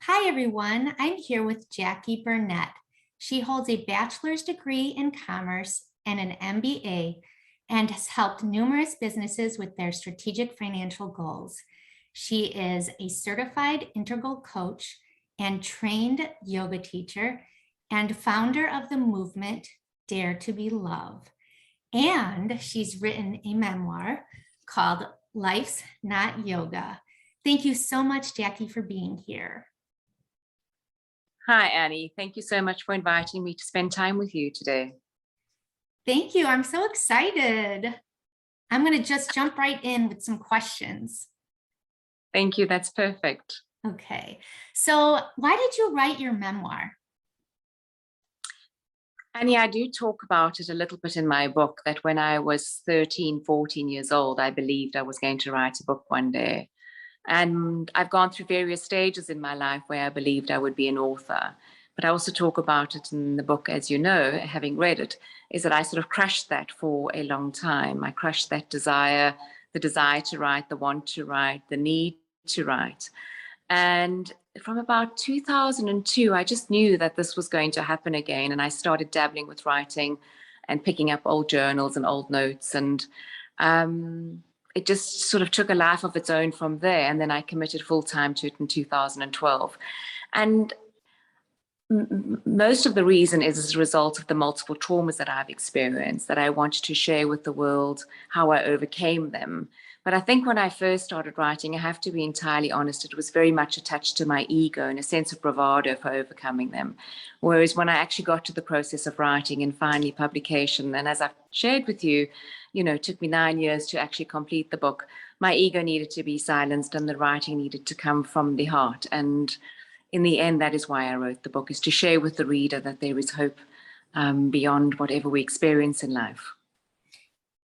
Hi, everyone. I'm here with Jacqui Burnett. She holds a bachelor's degree in commerce and an MBA and has helped numerous businesses with their strategic financial goals. She is a certified integral coach and trained yoga teacher and founder of the movement Dare to Be Love. And she's written a memoir called Life's Not Yoga. Thank you so much, Jacqui, for being here. Hi, Annie. Thank you so much for inviting me to spend time with you today. Thank you. I'm so excited. I'm going to just jump right in with some questions. Thank you. That's perfect. Okay. So why did you write your memoir? Annie, I do talk about it a little bit in my book that when I was 13, 14 years old, I believed I was going to write a book one day. And I've gone through various stages in my life where I believed I would be an author. But I also talk about it in the book, as you know, having read it, is that I sort of crushed that for a long time. I crushed that desire, the desire to write, the want to write, the need to write. And from about 2002, I just knew that this was going to happen again. And I started dabbling with writing and picking up old journals and old notes. And it just sort of took a life of its own from there. And then I committed full time to it in 2012. And most of the reason is as a result of the multiple traumas that I've experienced, that I wanted to share with the world how I overcame them. But I think when I first started writing, I have to be entirely honest, it was very much attached to my ego and a sense of bravado for overcoming them. Whereas when I actually got to the process of writing and finally publication, and as I've shared with you, it took me 9 years to actually complete the book. My ego needed to be silenced and the writing needed to come from the heart. And in the end, that is why I wrote the book, is to share with the reader that there is hope beyond whatever we experience in life.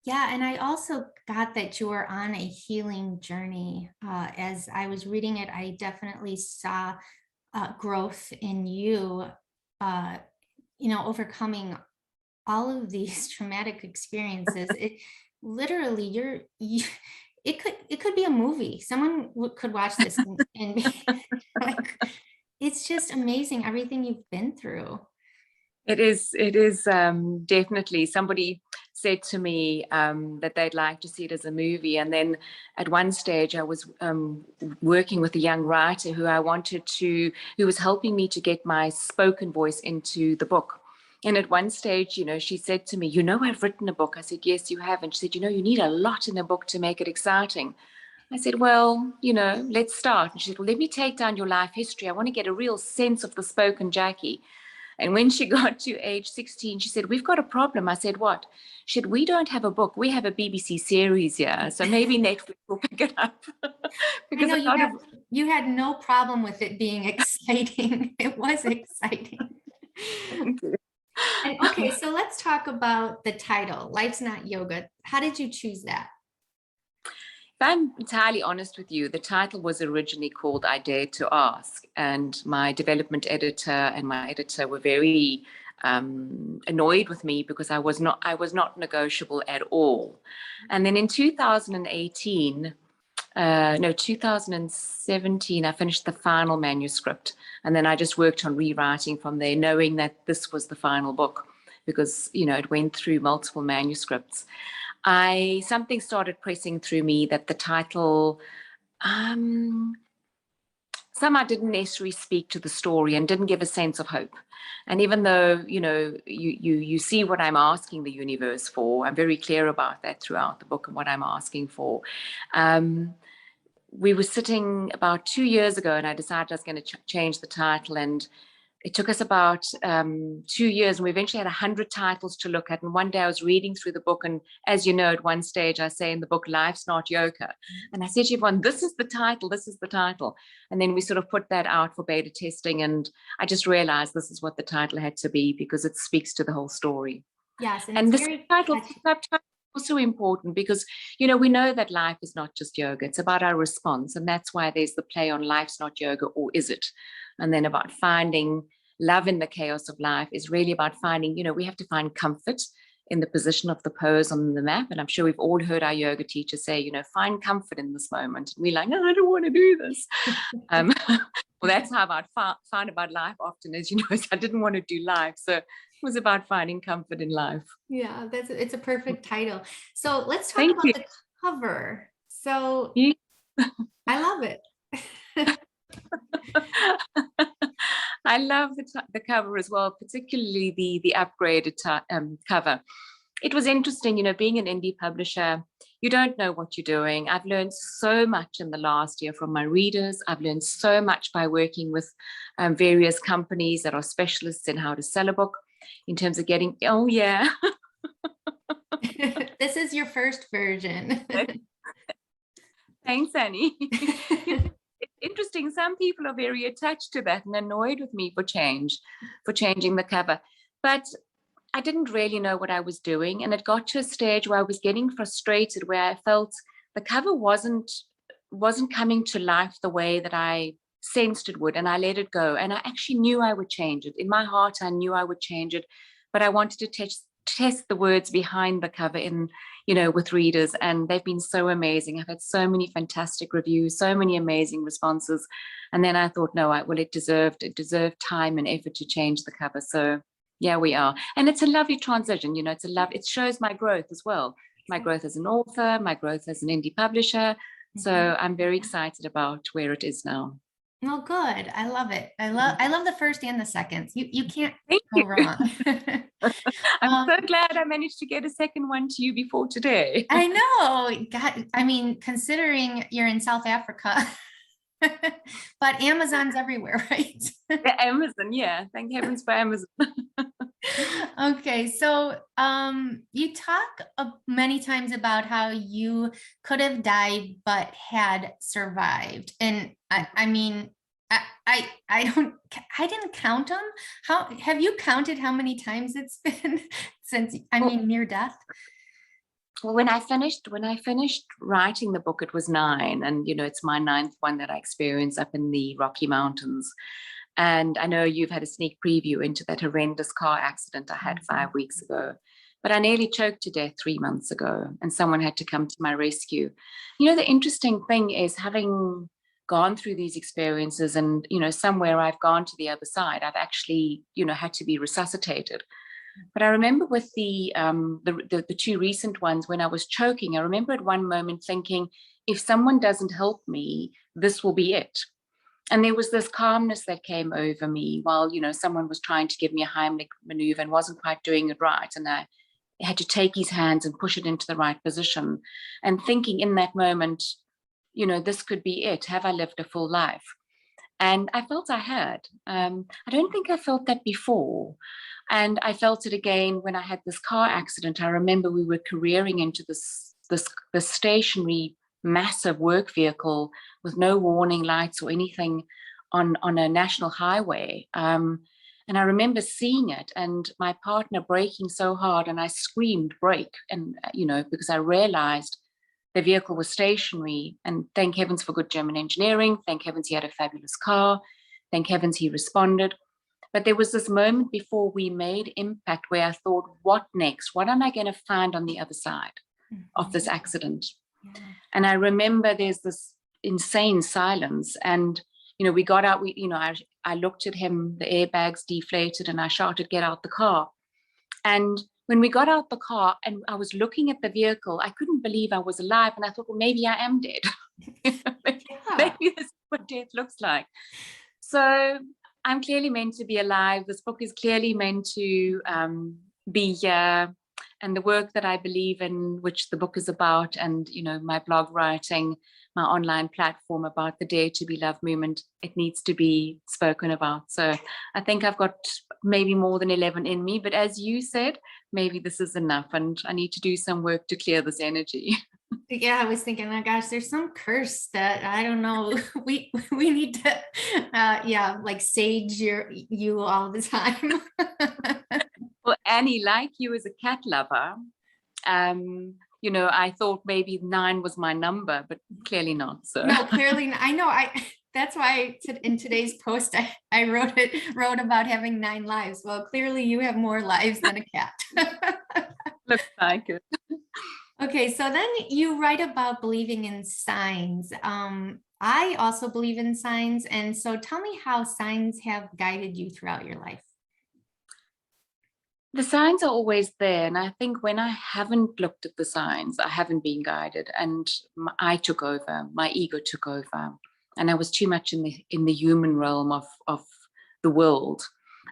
Yeah, and I also got that you were on a healing journey. As I was reading it, I definitely saw growth in you, overcoming all of these traumatic experiences. It literally, it could be a movie. Someone could watch this and be like, it's just amazing everything you've been through. It is definitely. Somebody said to me that they'd like to see it as a movie. And then at one stage I was working with a young writer who was helping me to get my spoken voice into the book. And at one stage, she said to me, I've written a book. I said, yes, you have. And she said, you need a lot in a book to make it exciting. I said, well, let's start. And she said, well, let me take down your life history. I want to get a real sense of the spoken Jacqui. And when she got to age 16, she said, we've got a problem. I said, what? She said, we don't have a book. We have a BBC series here. So maybe Netflix will pick it up. Because I know you had no problem with it being exciting. It was exciting. And okay, so let's talk about the title, Life's Not Yoga. How did you choose that? If I'm entirely honest with you, the title was originally called I Dared to Ask, and my development editor and my editor were very annoyed with me because I was not negotiable at all. And then in 2017, I finished the final manuscript, and then I just worked on rewriting from there, knowing that this was the final book because it went through multiple manuscripts. Something started pressing through me that the title somehow didn't necessarily speak to the story and didn't give a sense of hope. And even though you see what I'm asking the universe for, I'm very clear about that throughout the book and what I'm asking for. We were sitting about 2 years ago, and I decided I was going to change the title, and it took us about 2 years, and we eventually had 100 titles to look at. And one day I was reading through the book, and as you know, at one stage I say in the book, Life's Not Yoga. And I said to everyone, this is the title, this is the title. And then we sort of put that out for beta testing, and I just realized this is what the title had to be because it speaks to the whole story. Yes, and this title is also important because, we know that life is not just yoga, it's about our response. And that's why there's the play on life's not yoga, or is it? And then about finding love in the chaos of life is really about finding, we have to find comfort in the position of the pose on the map. And I'm sure we've all heard our yoga teacher say, you know, find comfort in this moment. And we're like, no, I don't want to do this. Well, that's how I found about life often, is, you know, I didn't want to do life. So it was about finding comfort in life. Yeah, it's a perfect title. So let's talk Thank about you. the cover. So You- I love it. I love the cover as well, particularly the upgraded cover. It was interesting, you know, being an indie publisher, you don't know what you're doing. I've learned so much in the last year from my readers. I've learned so much by working with various companies that are specialists in how to sell a book, in terms of getting, oh yeah. This is your first version. Thanks, Annie. It's interesting. Some people are very attached to that and annoyed with me for changing the cover. But I didn't really know what I was doing. And it got to a stage where I was getting frustrated, where I felt the cover wasn't coming to life the way that I sensed it would. And I let it go. And I actually knew I would change it. In my heart, I knew I would change it. But I wanted to test the words behind the cover with readers. And they've been so amazing. I've had so many fantastic reviews, so many amazing responses. And then I thought, no, it deserved time and effort to change the cover. So yeah, we are. And it's a lovely transition. You know, it shows my growth as well. My growth as an author, my growth as an indie publisher. So I'm very excited about where it is now. Oh, good. I love it. I love the first and the second. You can't Thank go you. wrong. I'm so glad I managed to get a second one to you before today. I know. God, I mean, considering you're in South Africa, but Amazon's everywhere, right? Yeah, Amazon, yeah. Thank heavens for Amazon. Okay, so you talk many times about how you could have died but had survived, and I mean, I didn't count them. How have you counted how many times it's been since, near death? Well, when I finished writing the book, it was 9, and you know, it's my 9th one that I experienced up in the Rocky Mountains. And I know you've had a sneak preview into that horrendous car accident I had 5 weeks ago. But I nearly choked to death 3 months ago, and someone had to come to my rescue. You know, the interesting thing is, having gone through these experiences, and you know, somewhere I've gone to the other side, I've actually, you know, had to be resuscitated. But I remember with the 2 recent ones, when I was choking, I remember at one moment thinking, if someone doesn't help me, this will be it. And there was this calmness that came over me while, you know, someone was trying to give me a Heimlich maneuver and wasn't quite doing it right. And I had to take his hands and push it into the right position. And thinking in that moment, you know, this could be it. Have I lived a full life? And I felt I had. I don't think I felt that before. And I felt it again when I had this car accident. I remember we were careering into this stationary, massive work vehicle with no warning lights or anything on a national highway. And I remember seeing it, and my partner braking so hard, and I screamed, brake. And, you know, because I realized the vehicle was stationary, and thank heavens for good German engineering. Thank heavens he had a fabulous car. Thank heavens he responded. But there was this moment before we made impact where I thought, what next? What am I going to find on the other side of this accident? Yeah. And I remember there's this insane silence. And, you know, we got out, I looked at him, the airbags deflated, and I shouted, get out the car. And when we got out the car and I was looking at the vehicle, I couldn't believe I was alive. And I thought, well, maybe I am dead. Maybe this is what death looks like. So I'm clearly meant to be alive. This book is clearly meant to be here. And the work that I believe in, which the book is about, and, you know, my blog writing, my online platform about the Dare to Be Loved movement, it needs to be spoken about. So I think I've got maybe more than 11 in me, but as you said, maybe this is enough, and I need to do some work to clear this energy. Yeah, I was thinking, oh gosh, there's some curse that I don't know. We need to, like sage you all the time. Well, Annie, like you as a cat lover, you know, I thought maybe 9 was my number, but clearly not. So no, clearly not. I know. That's why in today's post I wrote about having 9 lives. Well, clearly you have more lives than a cat. Looks like it. Okay, so then you write about believing in signs. I also believe in signs. And so tell me how signs have guided you throughout your life. The signs are always there. And I think when I haven't looked at the signs, I haven't been guided. And I took over, my ego took over. And I was too much in the human realm of the world.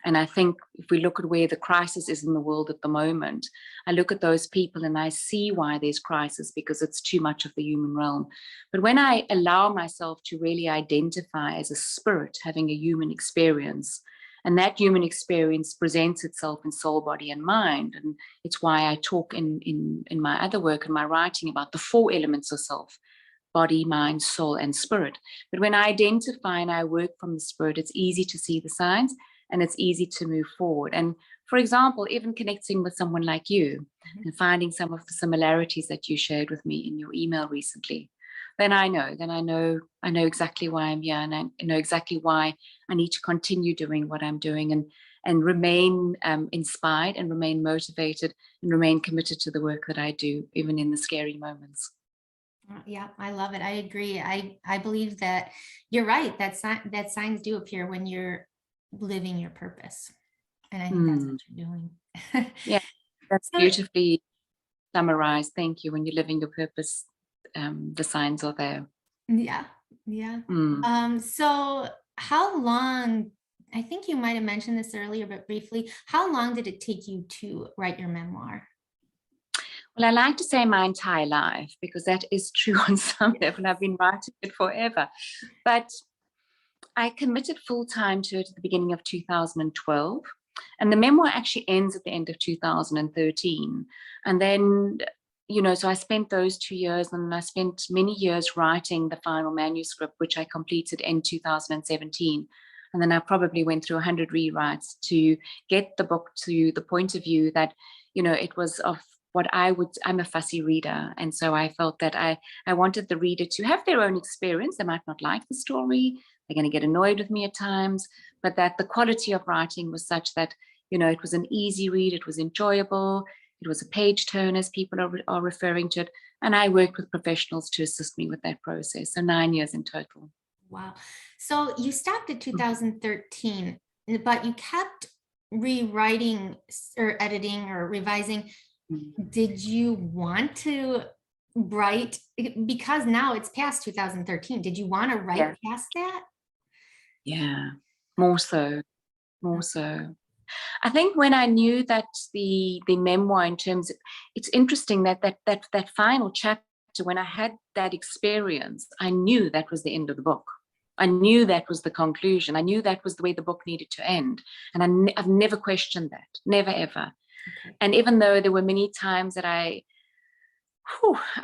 And I think if we look at where the crisis is in the world at the moment, I look at those people and I see why there's crisis, because it's too much of the human realm. But when I allow myself to really identify as a spirit having a human experience, and that human experience presents itself in soul, body, and mind. And it's why I talk in my other work and my writing about the 4 elements of self: body, mind, soul, and spirit. But when I identify and I work from the spirit, it's easy to see the signs and it's easy to move forward. And for example, even connecting with someone like you and finding some of the similarities that you shared with me in your email recently, then I know exactly why I'm here, and I know exactly why I need to continue doing what I'm doing and remain inspired and remain motivated and remain committed to the work that I do, even in the scary moments. Yeah, I love it. I agree. I believe that you're right. That signs do appear when you're living your purpose. And I think that's what you're doing. Yeah, that's So, beautifully summarized. Thank you. When you're living your purpose, the signs are there. yeah, yeah. Mm. So how long, I think you might have mentioned this earlier, but briefly, how long did it take you to write your memoir? Well, I like to say my entire life, because that is true on some level. I've been writing it forever. But I committed full time to it at the beginning of 2012. And the memoir actually ends at the end of 2013. And then, so I spent those 2 years, and I spent many years writing the final manuscript, which I completed in 2017. And then I probably went through 100 rewrites to get the book to the point of view that, it was of I'm a fussy reader. And so I felt that I wanted the reader to have their own experience. They might not like the story. They're going to get annoyed with me at times, but that the quality of writing was such that, it was an easy read. It was enjoyable. It was a page turn, as people are referring to it. And I worked with professionals to assist me with that process. So 9 years in total. Wow. So you stopped at 2013, but you kept rewriting or editing or revising. Did you want to write, because now it's past 2013, did you want to write Yeah. past that? Yeah. More so. I think when I knew that the memoir, in terms of, it's interesting that final chapter, when I had that experience, I knew that was the end of the book. I knew that was the conclusion. I knew that was the way the book needed to end. And I've never questioned that, never, ever. Okay. And even though there were many times that I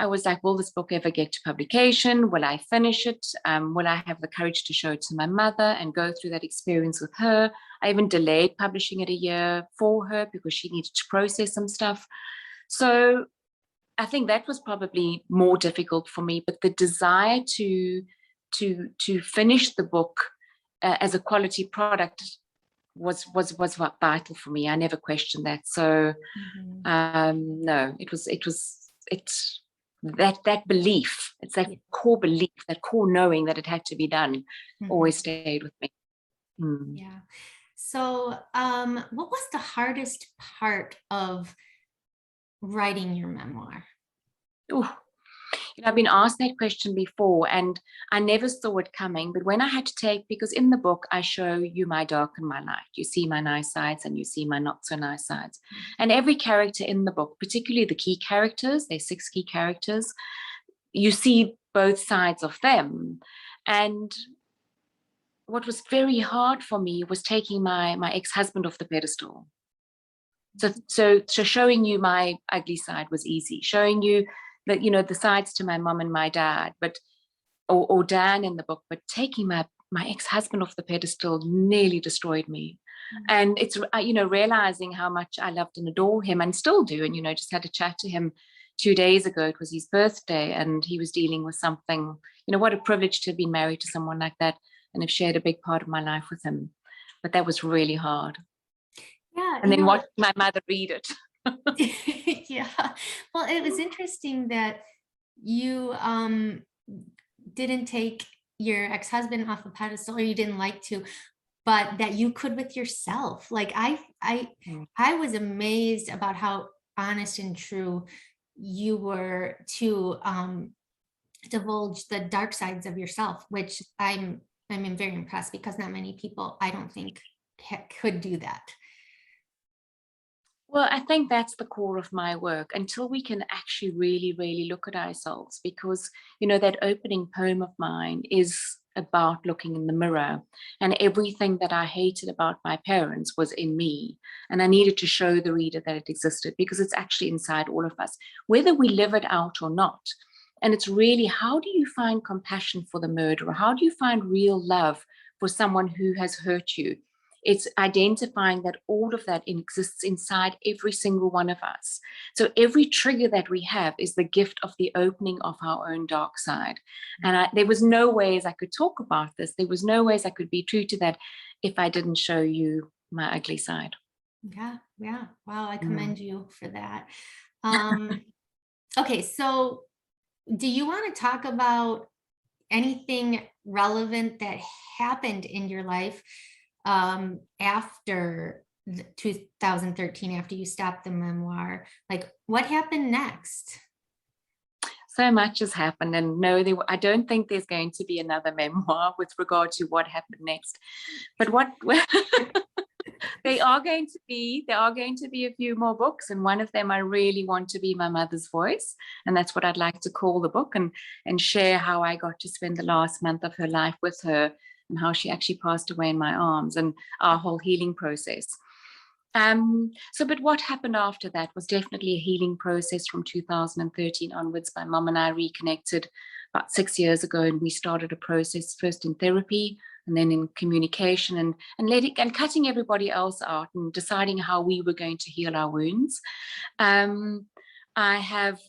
was like, will this book ever get to publication? Will I finish it? Will I have the courage to show it to my mother and go through that experience with her? I even delayed publishing it a year for her because she needed to process some stuff. So I think that was probably more difficult for me, but the desire to finish the book as a quality product was vital for me. I never questioned that. So no, it's that belief, it's that core belief, that core knowing that it had to be done, always stayed with me. Yeah. So what was the hardest part of writing your memoir? Ooh. I've been asked that question before, and I never saw it coming. But when I had to because in the book, I show you my dark and my light. You see my nice sides and you see my not so nice sides. And every character in the book, particularly the key characters, there's 6 key characters, you see both sides of them. And what was very hard for me was taking my ex-husband off the pedestal. So showing you my ugly side was easy. Showing you that, the sides to my mom and my dad, or Dan in the book, but taking my ex-husband off the pedestal nearly destroyed me. And it's, realizing how much I loved and adore him and still do. And, just had a chat to him 2 days ago. It was his birthday and he was dealing with something, what a privilege to have been married to someone like that and have shared a big part of my life with him. But that was really hard. Yeah. And then watch my mother read it. Yeah. Well, it was interesting that you didn't take your ex-husband off a pedestal, or you didn't like to, but that you could with yourself. Like Mm. I was amazed about how honest and true you were to divulge the dark sides of yourself, which I'm very impressed, because not many people, I don't think, could do that. Well, I think that's the core of my work, until we can actually really, really look at ourselves. Because, that opening poem of mine is about looking in the mirror, and everything that I hated about my parents was in me. And I needed to show the reader that it existed, because it's actually inside all of us, whether we live it out or not. And it's really, how do you find compassion for the murderer? How do you find real love for someone who has hurt you? It's identifying that all of that exists inside every single one of us. So every trigger that we have is the gift of the opening of our own dark side. And there was no ways I could talk about this. There was no ways I could be true to that if I didn't show you my ugly side. Yeah, yeah. Wow, I Mm. commend you for that. Um, okay, so do you want to talk about anything relevant that happened in your life after 2013, after you stopped the memoir? Like, what happened next? So much has happened, and no, I don't think there's going to be another memoir with regard to what happened next. But what there are going to be a few more books, and one of them I really want to be my mother's voice, and that's what I'd like to call the book, and share how I got to spend the last month of her life with her, and how she actually passed away in my arms, and our whole healing process. But what happened after that was definitely a healing process from 2013 onwards. My mom and I reconnected about 6 years ago, and we started a process first in therapy and then in communication, and cutting everybody else out and deciding how we were going to heal our wounds. I have,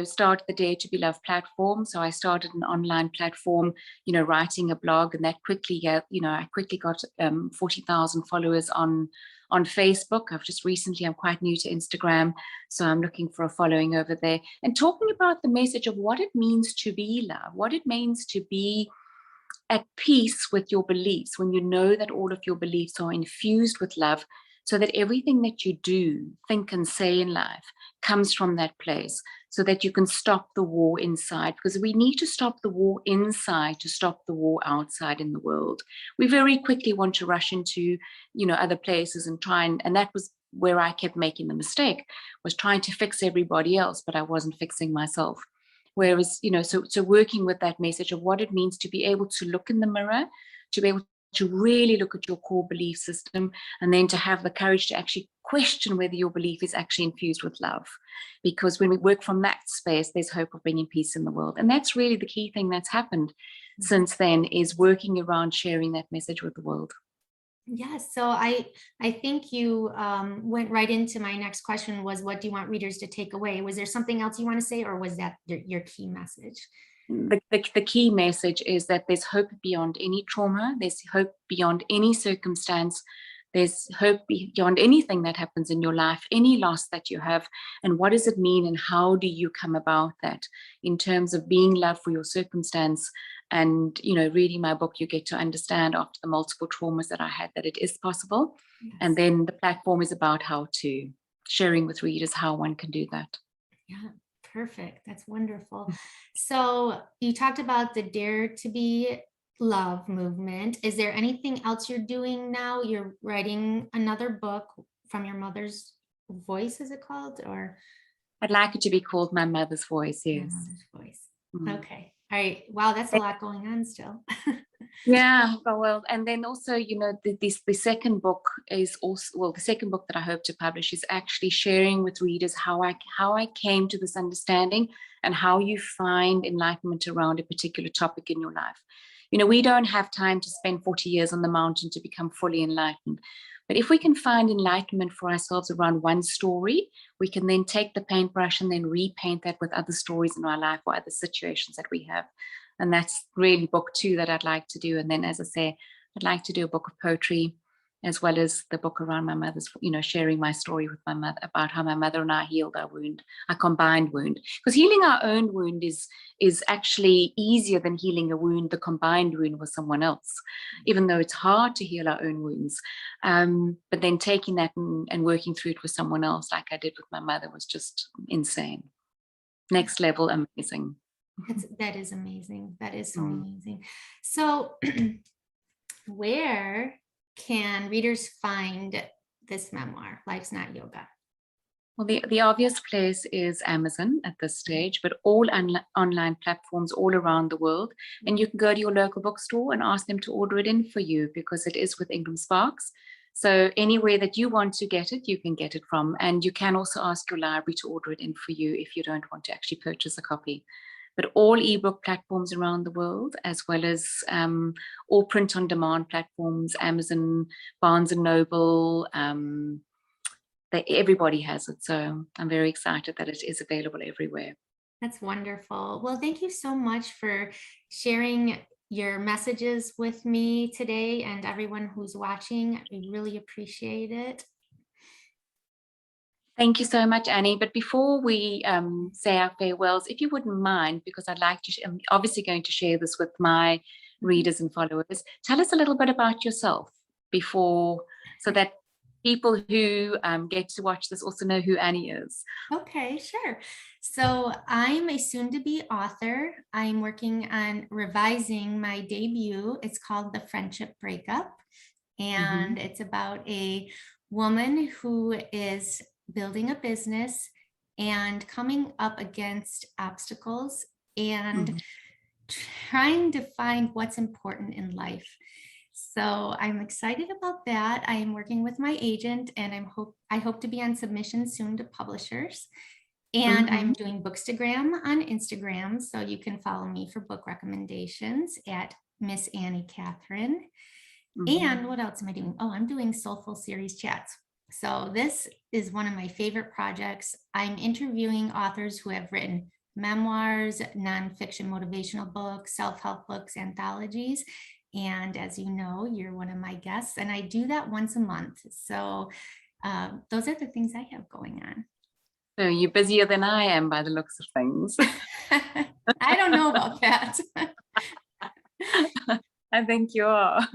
started the Dare to Be Loved platform. So I started an online platform, writing a blog, and that quickly, I quickly got 40,000 followers on Facebook. I'm quite new to Instagram, so I'm looking for a following over there, and talking about the message of what it means to be love, what it means to be at peace with your beliefs, when you know that all of your beliefs are infused with love, so that everything that you do, think, and say in life comes from that place, so that you can stop the war inside. Because we need to stop the war inside to stop the war outside in the world. We very quickly want to rush into, other places and and that was where I kept making the mistake, was trying to fix everybody else, but I wasn't fixing myself. Whereas, so working with that message of what it means to be able to look in the mirror, to be able to really look at your core belief system, and then to have the courage to actually question whether your belief is actually infused with love. Because when we work from that space, there's hope of bringing peace in the world. And that's really the key thing that's happened since then, is working around sharing that message with the world. Yes, so I think you went right into my next question, was what do you want readers to take away? Was there something else you want to say, or was that your key message? The key message is that there's hope beyond any trauma. There's hope beyond any circumstance. There's hope beyond anything that happens in your life, any loss that you have. And what does it mean, and how do you come about that in terms of being loved for your circumstance? And, reading my book, you get to understand, after the multiple traumas that I had, that it is possible. Yes. And then the platform is about sharing with readers how one can do that. Yeah, perfect. That's wonderful. So you talked about the Dare to Be Love movement. Is there anything else you're doing now? You're writing another book from your mother's voice, is it called? Or I'd like it to be called My Mother's Voice, your yes. mother's voice. Mm. Okay. All right. Wow, that's a lot going on still. Yeah, well, and then also, the second book is also, well, the second book that I hope to publish is actually sharing with readers how I came to this understanding, and how you find enlightenment around a particular topic in your life. We don't have time to spend 40 years on the mountain to become fully enlightened. But if we can find enlightenment for ourselves around one story, we can then take the paintbrush and then repaint that with other stories in our life, or other situations that we have. And that's really book 2 that I'd like to do. And then, as I say, I'd like to do a book of poetry, as well as the book around my mother's, sharing my story with my mother about how my mother and I healed our wound, our combined wound. Because healing our own wound is actually easier than healing a wound, the combined wound with someone else, even though it's hard to heal our own wounds. But then taking that and working through it with someone else, like I did with my mother, was just insane. Next level amazing. That is amazing. That is so Mm. amazing. So where can readers find this memoir, Life's Not Yoga? Well, the obvious place is Amazon at this stage, but all online platforms all around the world. And you can go to your local bookstore and ask them to order it in for you, because it is with Ingram Sparks. So anywhere that you want to get it, you can get it from. And you can also ask your library to order it in for you if you don't want to actually purchase a copy. But all ebook platforms around the world, as well as all print-on-demand platforms, Amazon, Barnes and Noble, everybody has it. So I'm very excited that it is available everywhere. That's wonderful. Well, thank you so much for sharing your messages with me today and everyone who's watching. I really appreciate it. Thank you so much, Annie. But before we say our farewells, if you wouldn't mind, because I'd like to, I'm obviously going to share this with my readers and followers, tell us a little bit about yourself before, so that people who get to watch this also know who Annie is. Okay, sure. So I'm a soon-to-be author. I'm working on revising my debut. It's called The Friendship Breakup. And it's about a woman who is building a business and coming up against obstacles and trying to find what's important in life. So I'm excited about that. I am working with my agent, and I hope to be on submission soon to publishers. And I'm doing Bookstagram on Instagram, so you can follow me for book recommendations at Miss Annie Catherine. And what else am I doing? Oh, I'm doing Soulful series chats. So this is one of my favorite projects. I'm interviewing authors who have written memoirs, nonfiction motivational books, self-help books, anthologies. And as you know, you're one of my guests, and I do that once a month. So those are the things I have going on. So you're busier than I am by the looks of things. I don't know about that. I think you are.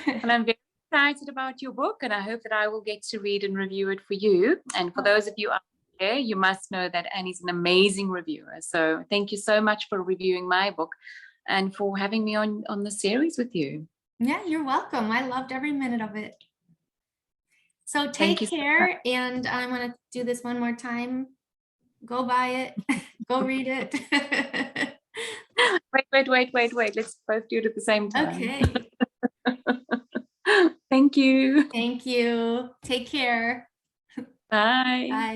And I'm very excited about your book, and I hope that I will get to read and review it for you. And for those of you out there, you must know that Annie's an amazing reviewer. So thank you so much for reviewing my book and for having me on the series with you. Yeah, you're welcome. I loved every minute of it. So take care, and I'm going to do this one more time. Go buy it. Go read it. Wait. Let's both do it at the same time. Okay. Thank you. Thank you. Take care. Bye. Bye.